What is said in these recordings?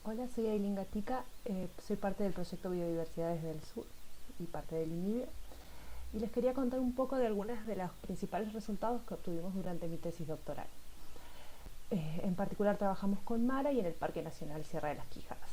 Hola, soy Aileen Gatica, soy parte del proyecto Biodiversidades del Sur y parte del INIBE, y les quería contar un poco de algunos de los principales resultados que obtuvimos durante mi tesis doctoral. En particular trabajamos con Mara y en el Parque Nacional Sierra de las Quijadas.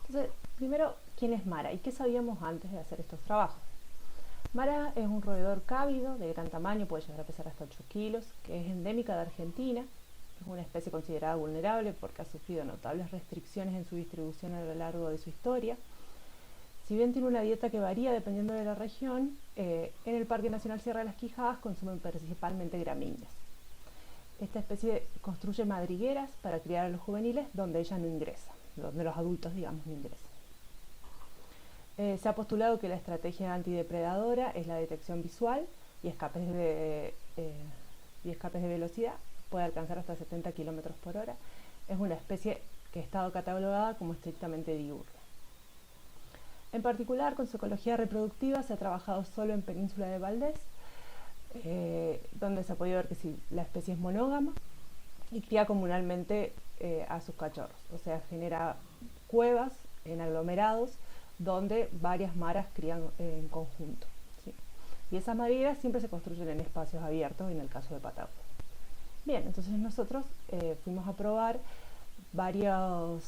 Entonces, primero, ¿quién es Mara y qué sabíamos antes de hacer estos trabajos? Mara es un roedor cávido de gran tamaño, puede llegar a pesar hasta 8 kilos, que es endémica de Argentina. Es una especie considerada vulnerable porque ha sufrido notables restricciones en su distribución a lo largo de su historia. Si bien tiene una dieta que varía dependiendo de la región, en el Parque Nacional Sierra de las Quijadas consumen principalmente gramíneas. Esta especie construye madrigueras para criar a los juveniles donde ella no ingresa, donde los adultos, digamos, no ingresan. Se ha postulado que la estrategia antidepredadora es la detección visual y escapes de velocidad, puede alcanzar hasta 70 km por hora. Es una especie que ha estado catalogada como estrictamente diurna. En particular, con su ecología reproductiva se ha trabajado solo en Península de Valdés, donde se ha podido ver que si la especie es monógama y cría comunalmente a sus cachorros, o sea, genera cuevas en aglomerados donde varias maras crían en conjunto, ¿sí? Y esas madrigueras siempre se construyen en espacios abiertos, en el caso de Patagonia. Bien, entonces nosotros fuimos a probar varios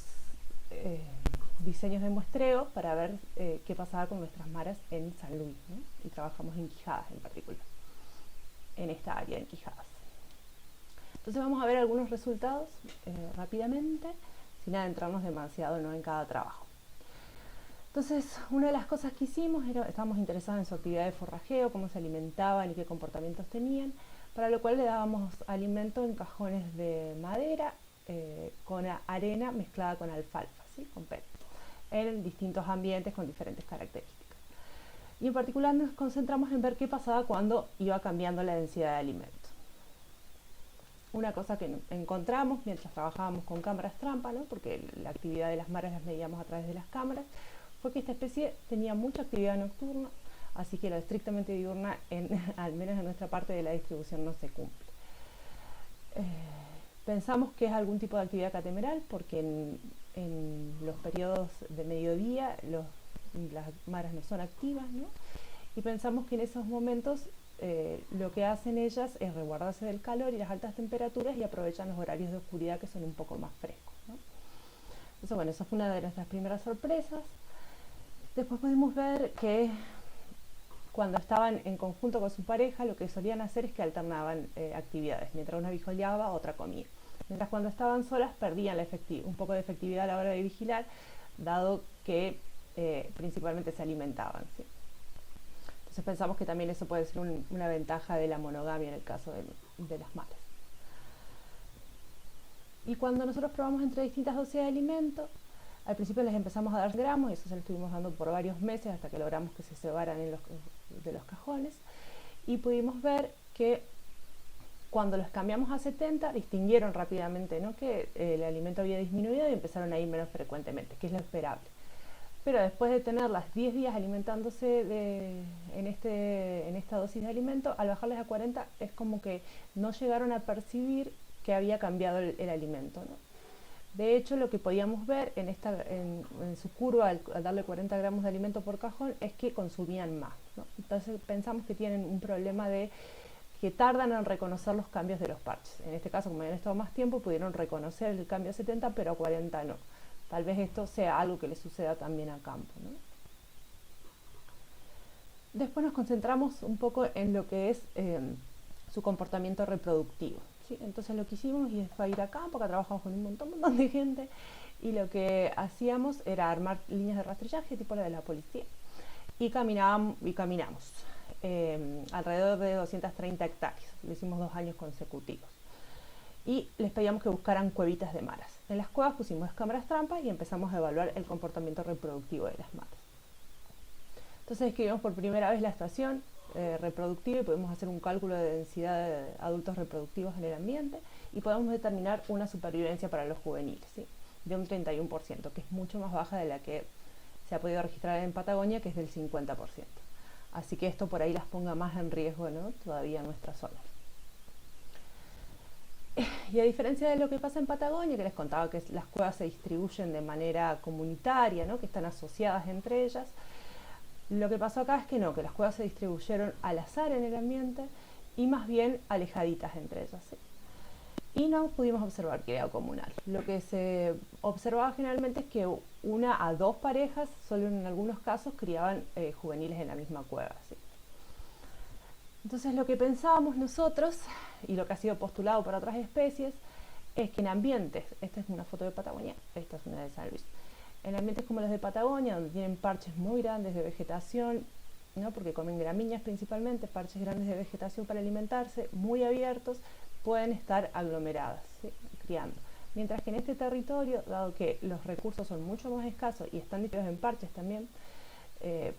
diseños de muestreo para ver qué pasaba con nuestras maras en San Luis, ¿no? Y trabajamos en Quijadas en particular, en esta área en Quijadas. Entonces vamos a ver algunos resultados rápidamente, sin adentrarnos demasiado, ¿no?, en cada trabajo. Entonces, una de las cosas que hicimos era, estábamos interesados en su actividad de forrajeo, cómo se alimentaban y qué comportamientos tenían, para lo cual le dábamos alimento en cajones de madera con arena mezclada con alfalfa, ¿sí?, con pellet, en distintos ambientes con diferentes características. Y en particular nos concentramos en ver qué pasaba cuando iba cambiando la densidad de alimento. Una cosa que encontramos mientras trabajábamos con cámaras trampa, ¿no?, porque la actividad de las maras las medíamos a través de las cámaras, fue que esta especie tenía mucha actividad nocturna, así que lo estrictamente diurna, al menos en nuestra parte de la distribución, no se cumple. Pensamos que es algún tipo de actividad catemeral porque en los periodos de mediodía las maras no son activas, ¿no? Y pensamos que en esos momentos lo que hacen ellas es resguardarse del calor y las altas temperaturas y aprovechan los horarios de oscuridad que son un poco más frescos, ¿no? Entonces, bueno, esa fue una de nuestras primeras sorpresas. Después pudimos ver que cuando estaban en conjunto con su pareja, lo que solían hacer es que alternaban actividades. Mientras una vigileaba, otra comía. Mientras cuando estaban solas perdían un poco de efectividad a la hora de vigilar, dado que principalmente se alimentaban, ¿sí? Entonces pensamos que también eso puede ser una ventaja de la monogamia en el caso de las maras. Y cuando nosotros probamos entre distintas dosis de alimento, al principio les empezamos a dar gramos, y eso se lo estuvimos dando por varios meses hasta que logramos que se cebaran de los cajones, y pudimos ver que cuando los cambiamos a 70 distinguieron rápidamente, ¿no?, que el alimento había disminuido y empezaron a ir menos frecuentemente, que es lo esperable. Pero después de tenerlas 10 días alimentándose en esta dosis de alimento, al bajarles a 40 es como que no llegaron a percibir que había cambiado el alimento, ¿no? De hecho, lo que podíamos ver en su curva al darle 40 gramos de alimento por cajón es que consumían más, ¿no? Entonces pensamos que tienen un problema de que tardan en reconocer los cambios de los parches. En este caso, como habían estado más tiempo, pudieron reconocer el cambio a 70, pero a 40 no. Tal vez esto sea algo que le suceda también a campo, ¿no? Después nos concentramos un poco en lo que es su comportamiento reproductivo, ¿sí? Entonces lo que hicimos fue ir a campo, acá trabajamos con un montón de gente, y lo que hacíamos era armar líneas de rastrillaje tipo la de la policía, y caminamos alrededor de 230 hectáreas, lo hicimos 2 años consecutivos, y les pedíamos que buscaran cuevitas de maras. En las cuevas pusimos cámaras trampas y empezamos a evaluar el comportamiento reproductivo de las maras. Entonces escribimos por primera vez la estación reproductiva y podemos hacer un cálculo de densidad de adultos reproductivos en el ambiente y podemos determinar una supervivencia para los juveniles, ¿sí?, de un 31%, que es mucho más baja de la que se ha podido registrar en Patagonia, que es del 50%. Así que esto por ahí las ponga más en riesgo, ¿no?, todavía en nuestra zona. Y a diferencia de lo que pasa en Patagonia, que les contaba que las cuevas se distribuyen de manera comunitaria, ¿no? Que están asociadas entre ellas, lo que pasó acá es que no, que las cuevas se distribuyeron al azar en el ambiente y más bien alejaditas entre ellas. ¿Sí? Y no pudimos observar criado comunal. Lo que se observaba generalmente es que una a dos parejas, solo en algunos casos, criaban juveniles en la misma cueva. ¿Sí? Entonces lo que pensábamos nosotros, y lo que ha sido postulado por otras especies, es que en ambientes, esta es una foto de Patagonia, esta es una de San Luis, en ambientes como los de Patagonia, donde tienen parches muy grandes de vegetación, ¿no? Porque comen gramíneas principalmente, parches grandes de vegetación para alimentarse, muy abiertos, pueden estar aglomeradas, ¿sí? Criando. Mientras que en este territorio, dado que los recursos son mucho más escasos y están divididos en parches también,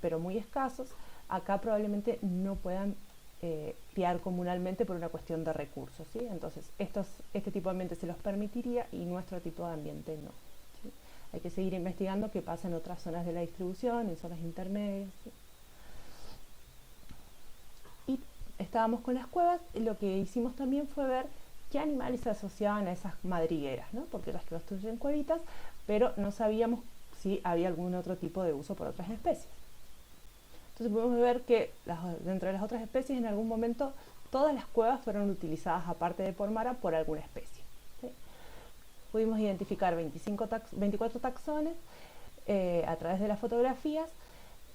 pero muy escasos, acá probablemente no puedan criar comunalmente por una cuestión de recursos. ¿Sí? Entonces, este tipo de ambiente se los permitiría y nuestro tipo de ambiente no. ¿Sí? Hay que seguir investigando qué pasa en otras zonas de la distribución, en zonas intermedias. ¿Sí? Y estábamos con las cuevas, y lo que hicimos también fue ver qué animales se asociaban a esas madrigueras, ¿no? Porque las construyen cuevitas, pero no sabíamos si había algún otro tipo de uso por otras especies. Entonces podemos ver que dentro de las otras especies en algún momento todas las cuevas fueron utilizadas aparte de por Mara por alguna especie. ¿Sí? Pudimos identificar 24 taxones a través de las fotografías,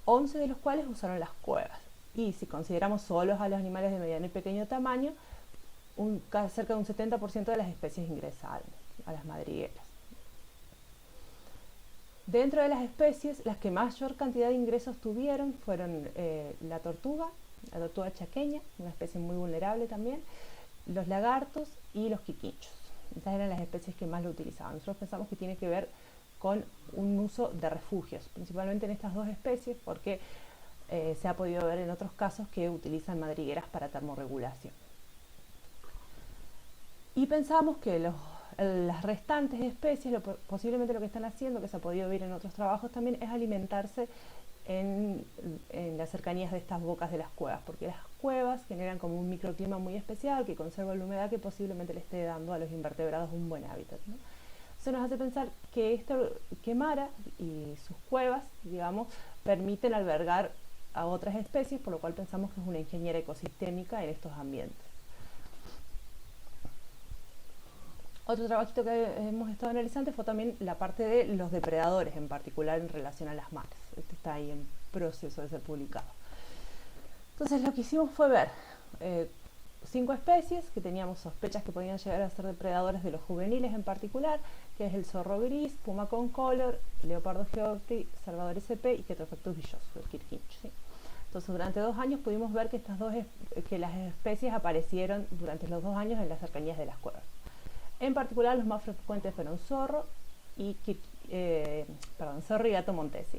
11 de los cuales usaron las cuevas. Y si consideramos solos a los animales de mediano y pequeño tamaño, cerca de un 70% de las especies ingresaron a las madrigueras. Dentro de las especies, las que mayor cantidad de ingresos tuvieron fueron la tortuga chaqueña, una especie muy vulnerable también, los lagartos y los quiquinchos. Estas eran las especies que más lo utilizaban. Nosotros pensamos que tiene que ver con un uso de refugios, principalmente en estas dos especies, porque se ha podido ver en otros casos que utilizan madrigueras para termorregulación. Y pensamos que las restantes especies, posiblemente lo que están haciendo, que se ha podido ver en otros trabajos también, es alimentarse en las cercanías de estas bocas de las cuevas, porque las cuevas generan como un microclima muy especial que conserva la humedad que posiblemente le esté dando a los invertebrados un buen hábitat, ¿no? Eso nos hace pensar que Mara y sus cuevas, digamos, permiten albergar a otras especies, por lo cual pensamos que es una ingeniera ecosistémica en estos ambientes. Otro trabajito que hemos estado analizando fue también la parte de los depredadores, en particular en relación a las maras. Este está ahí en proceso de ser publicado. Entonces lo que hicimos fue ver 5 especies que teníamos sospechas que podían llegar a ser depredadores de los juveniles en particular, que es el zorro gris, puma con color, leopardo geoffrey, salvador SP y Quetrofectus villosus, el quirquincho. ¿Sí? Entonces durante 2 años pudimos ver que las especies aparecieron durante los 2 años en las cercanías de las cuevas. En particular, los más frecuentes fueron zorro y gato montesi.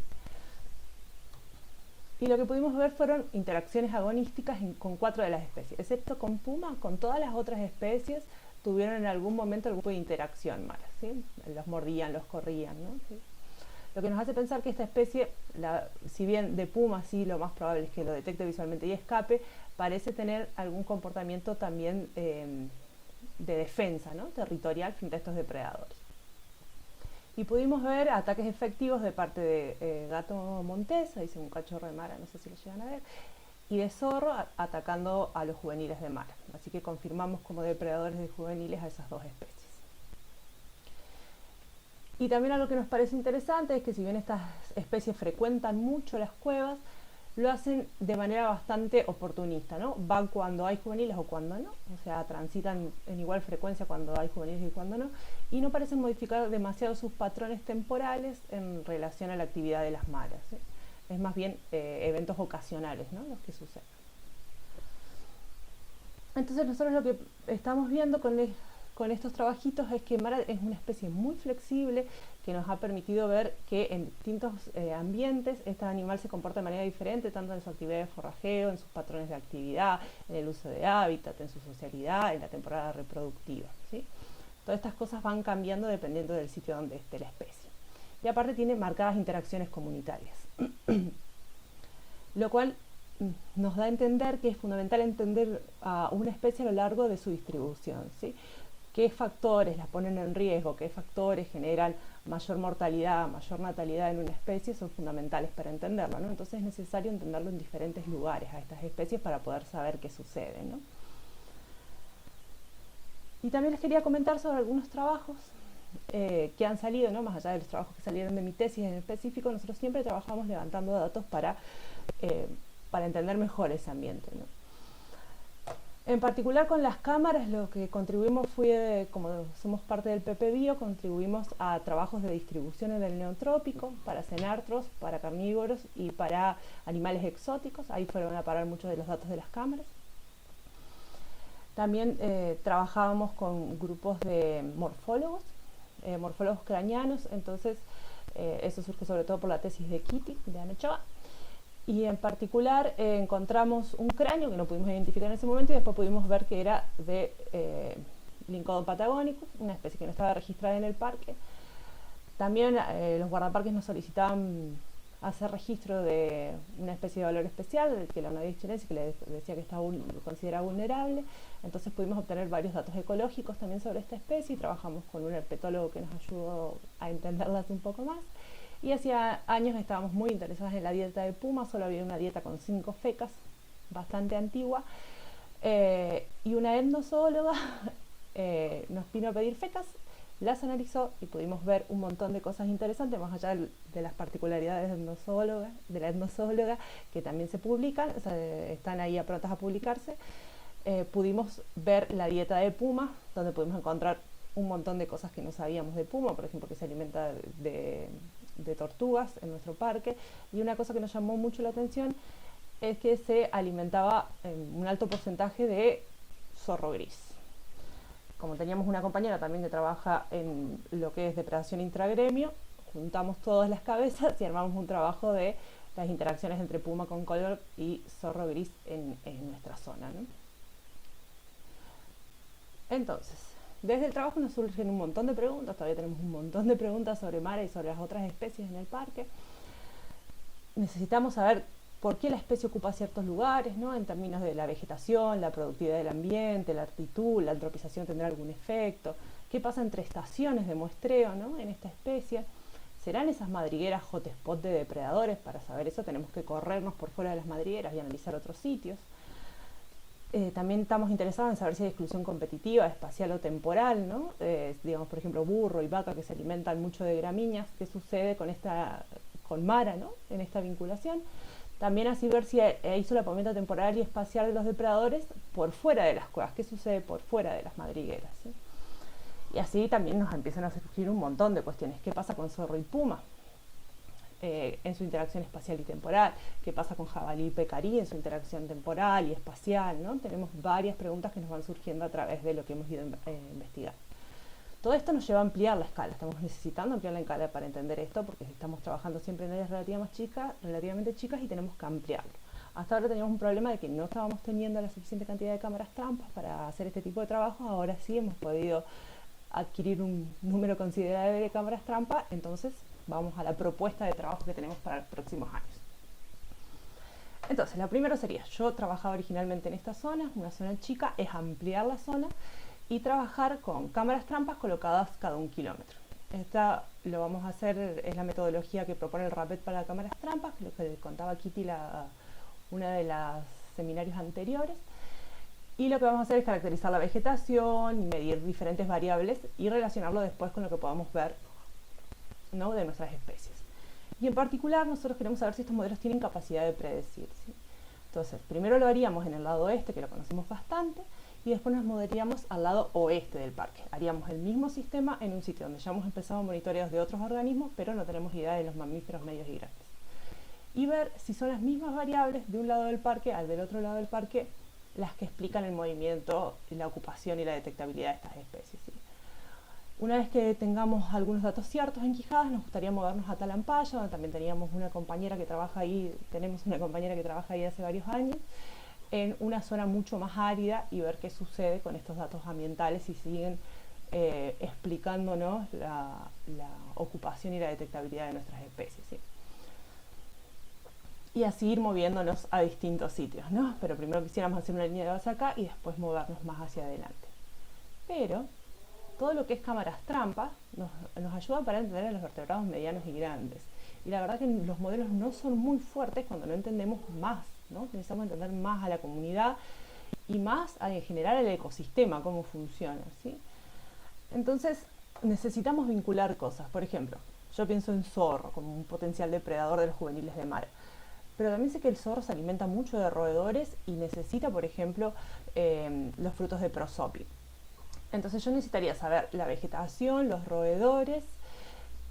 Y lo que pudimos ver fueron interacciones agonísticas con 4 de las especies, excepto con puma. Con todas las otras especies tuvieron en algún momento algún tipo de interacción mala, ¿sí? Los mordían, los corrían, ¿no? ¿Sí? Lo que nos hace pensar que esta especie, si bien de puma sí lo más probable es que lo detecte visualmente y escape, parece tener algún comportamiento también de defensa, ¿no? Territorial frente a estos depredadores. Y pudimos ver ataques efectivos de parte de gato montés, ahí dice un cachorro de Mara, no sé si lo llegan a ver, y de zorro atacando a los juveniles de Mara. Así que confirmamos como depredadores de juveniles a esas dos especies. Y también algo que nos parece interesante es que si bien estas especies frecuentan mucho las cuevas, lo hacen de manera bastante oportunista, ¿no? Van cuando hay juveniles o cuando no, o sea, transitan en igual frecuencia cuando hay juveniles y cuando no, y no parecen modificar demasiado sus patrones temporales en relación a la actividad de las maras, ¿sí? Es más bien eventos ocasionales, ¿no? Los que suceden. Entonces nosotros lo que estamos viendo con estos trabajitos es que Mara es una especie muy flexible que nos ha permitido ver que en distintos ambientes este animal se comporta de manera diferente, tanto en su actividad de forrajeo, en sus patrones de actividad, en el uso de hábitat, en su socialidad, en la temporada reproductiva, ¿sí? Todas estas cosas van cambiando dependiendo del sitio donde esté la especie. Y aparte tiene marcadas interacciones comunitarias, lo cual nos da a entender que es fundamental entender a una especie a lo largo de su distribución, ¿sí? qué factores las ponen en riesgo, qué factores generan mayor mortalidad, mayor natalidad en una especie, son fundamentales para entenderlo, ¿no? Entonces es necesario entenderlo en diferentes lugares a estas especies para poder saber qué sucede, ¿no? Y también les quería comentar sobre algunos trabajos que han salido, ¿no? Más allá de los trabajos que salieron de mi tesis en específico, nosotros siempre trabajamos levantando datos para entender mejor ese ambiente, ¿no? En particular con las cámaras, lo que contribuimos fue, como somos parte del PPBio, contribuimos a trabajos de distribución en el neotrópico, para cenartros, para carnívoros y para animales exóticos. Ahí fueron a parar muchos de los datos de las cámaras. También trabajábamos con grupos de morfólogos craneanos, entonces eso surge sobre todo por la tesis de Kitty, de Ana Ochoa. Y en particular encontramos un cráneo que no pudimos identificar en ese momento y después pudimos ver que era de Lyncodon patagonicus, una especie que no estaba registrada en el parque. También los guardaparques nos solicitaban hacer registro de una especie de valor especial, que la Unidad Chilense, que le decía que estaba considerada vulnerable. Entonces pudimos obtener varios datos ecológicos también sobre esta especie y trabajamos con un herpetólogo que nos ayudó a entenderlas un poco más. Y hacía años estábamos muy interesadas en la dieta de puma, solo había una dieta con 5 fecas, bastante antigua, y una etnozoóloga nos vino a pedir fecas, las analizó y pudimos ver un montón de cosas interesantes, más allá de las particularidades de la etnozoóloga, que también se publican, o sea, están ahí prontas a publicarse. Pudimos ver la dieta de puma, donde pudimos encontrar un montón de cosas que no sabíamos de puma, por ejemplo, que se alimenta de tortugas en nuestro parque, y una cosa que nos llamó mucho la atención es que se alimentaba en un alto porcentaje de zorro gris. Como teníamos una compañera también que trabaja en lo que es depredación intragremio, juntamos todas las cabezas y armamos un trabajo de las interacciones entre puma con color y zorro gris en nuestra zona, ¿no? Entonces, desde el trabajo nos surgen un montón de preguntas, todavía tenemos un montón de preguntas sobre Mara y sobre las otras especies en el parque. Necesitamos saber por qué la especie ocupa ciertos lugares, ¿no? En términos de la vegetación, la productividad del ambiente, la altitud, la antropización tendrá algún efecto. ¿Qué pasa entre estaciones de muestreo, ¿no? En esta especie? ¿Serán esas madrigueras hotspot de depredadores? Para saber eso tenemos que corrernos por fuera de las madrigueras y analizar otros sitios. También estamos interesados en saber si hay exclusión competitiva, espacial o temporal, ¿no? Digamos, por ejemplo, burro y vaca que se alimentan mucho de gramíneas. ¿Qué sucede con Mara, ¿no? En esta vinculación? También así ver si hay solapamiento temporal y espacial de los depredadores por fuera de las cuevas. ¿Qué sucede por fuera de las madrigueras? ¿Sí? Y así también nos empiezan a surgir un montón de cuestiones. ¿Qué pasa con zorro y puma en su interacción espacial y temporal? ¿Qué pasa con jabalí y pecarí en su interacción temporal y espacial, ¿no? Tenemos varias preguntas que nos van surgiendo a través de lo que hemos ido investigando. Todo esto nos lleva a ampliar la escala. Estamos necesitando ampliar la escala para entender esto, porque estamos trabajando siempre en áreas relativamente chicas y tenemos que ampliarlo. Hasta ahora teníamos un problema de que no estábamos teniendo la suficiente cantidad de cámaras trampas para hacer este tipo de trabajo. Ahora sí hemos podido adquirir un número considerable de cámaras trampa, entonces vamos a la propuesta de trabajo que tenemos para los próximos años. Entonces, la primera sería, yo trabajaba originalmente en esta zona, una zona chica, es ampliar la zona y trabajar con cámaras trampas colocadas cada 1 kilómetro. Esta lo vamos a hacer, es la metodología que propone el RAPET para cámaras trampas, lo que contaba Kitty una de las seminarios anteriores. Y lo que vamos a hacer es caracterizar la vegetación, medir diferentes variables y relacionarlo después con lo que podamos ver, ¿no? De nuestras especies. Y en particular nosotros queremos saber si estos modelos tienen capacidad de predecir, ¿sí? Entonces, primero lo haríamos en el lado oeste, que lo conocemos bastante, y después nos moveríamos al lado oeste del parque. Haríamos el mismo sistema en un sitio donde ya hemos empezado monitoreos de otros organismos, pero no tenemos idea de los mamíferos medios y grandes. Y ver si son las mismas variables de un lado del parque al del otro lado del parque las que explican el movimiento, la ocupación y la detectabilidad de estas especies, ¿sí? Una vez que tengamos algunos datos ciertos en Quijadas, nos gustaría movernos a Talampaya, donde también tenemos una compañera que trabaja ahí, hace varios años, en una zona mucho más árida, y ver qué sucede con estos datos ambientales si siguen explicándonos la ocupación y la detectabilidad de nuestras especies, ¿sí? Y así ir moviéndonos a distintos sitios, ¿no? Pero primero quisiéramos hacer una línea de base acá y después movernos más hacia adelante. Pero todo lo que es cámaras trampa nos ayuda para entender a los vertebrados medianos y grandes. Y la verdad que los modelos no son muy fuertes cuando no entendemos más, ¿no? Necesitamos entender más a la comunidad y más en general al ecosistema, cómo funciona, ¿sí? Entonces necesitamos vincular cosas. Por ejemplo, yo pienso en zorro como un potencial depredador de los juveniles de mar. Pero también sé que el zorro se alimenta mucho de roedores y necesita, por ejemplo, los frutos de prosopis. Entonces yo necesitaría saber la vegetación, los roedores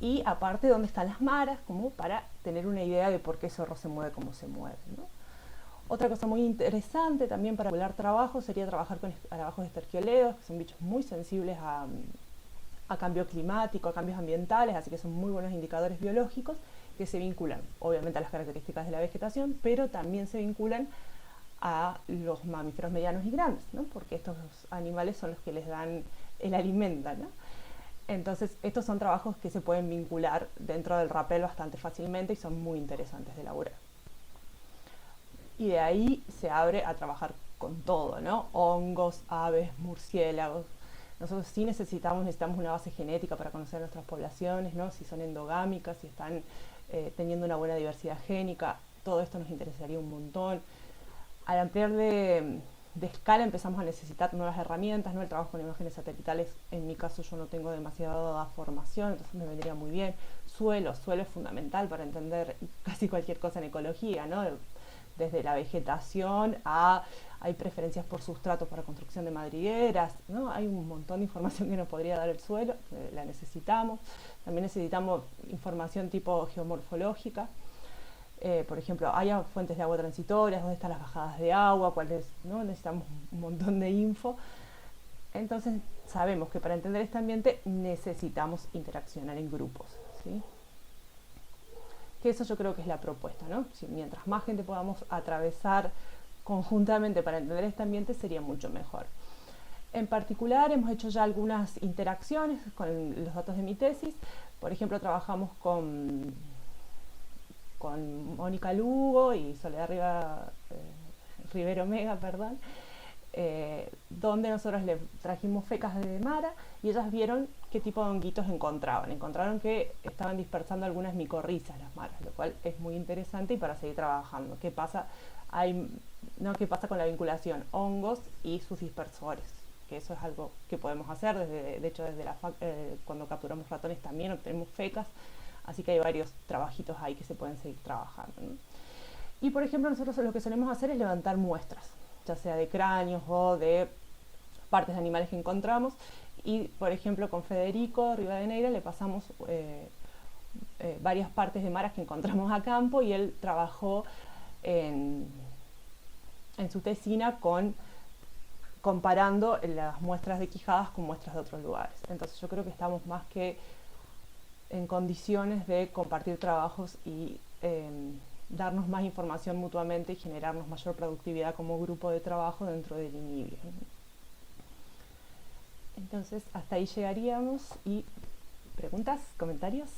y aparte dónde están las maras, como para tener una idea de por qué el zorro se mueve como se mueve, ¿no? Otra cosa muy interesante también para calcular trabajo sería trabajar con escarabajos esterquioleos, que son bichos muy sensibles a cambio climático, a cambios ambientales, así que son muy buenos indicadores biológicos que se vinculan obviamente a las características de la vegetación, pero también se vinculan a los mamíferos medianos y grandes, ¿no? Porque estos animales son los que les dan el alimento, ¿no? Entonces estos son trabajos que se pueden vincular dentro del rapel bastante fácilmente y son muy interesantes de elaborar. Y de ahí se abre a trabajar con todo, ¿no? Hongos, aves, murciélagos. Nosotros sí necesitamos una base genética para conocer nuestras poblaciones, ¿no? Si son endogámicas, si están teniendo una buena diversidad génica, todo esto nos interesaría un montón. Al ampliar de escala empezamos a necesitar nuevas herramientas, ¿no? El trabajo con imágenes satelitales, en mi caso yo no tengo demasiada formación, entonces me vendría muy bien. Suelo es fundamental para entender casi cualquier cosa en ecología, ¿no? Desde la vegetación hay preferencias por sustratos para construcción de madrigueras, ¿no? Hay un montón de información que nos podría dar el suelo, la necesitamos. También necesitamos información tipo geomorfológica. Por ejemplo, hay fuentes de agua transitorias, dónde están las bajadas de agua, cuáles, ¿no? Necesitamos un montón de info. Entonces sabemos que para entender este ambiente necesitamos interaccionar en grupos, ¿sí? Que eso yo creo que es la propuesta, ¿no? Si mientras más gente podamos atravesar conjuntamente para entender este ambiente sería mucho mejor. En particular hemos hecho ya algunas interacciones con los datos de mi tesis. Por ejemplo, trabajamos con Mónica Lugo y Soledad Rivero Mega, perdón, donde nosotros le trajimos fecas de mara y ellas vieron qué tipo de honguitos encontraban. Encontraron que estaban dispersando algunas micorrizas las maras, lo cual es muy interesante y para seguir trabajando. ¿Qué pasa? ¿Qué pasa con la vinculación hongos y sus dispersores? Que eso es algo que podemos hacer, de hecho desde cuando capturamos ratones también obtenemos fecas, así que hay varios trabajitos ahí que se pueden seguir trabajando, ¿no? Y por ejemplo nosotros lo que solemos hacer es levantar muestras, ya sea de cráneos o de partes de animales que encontramos, y por ejemplo con Federico Rivadeneira le pasamos varias partes de maras que encontramos a campo y él trabajó en su tesina comparando las muestras de Quijadas con muestras de otros lugares. Entonces yo creo que estamos más que en condiciones de compartir trabajos y darnos más información mutuamente y generarnos mayor productividad como grupo de trabajo dentro del INIBio. Entonces hasta ahí llegaríamos. ¿Y preguntas, comentarios?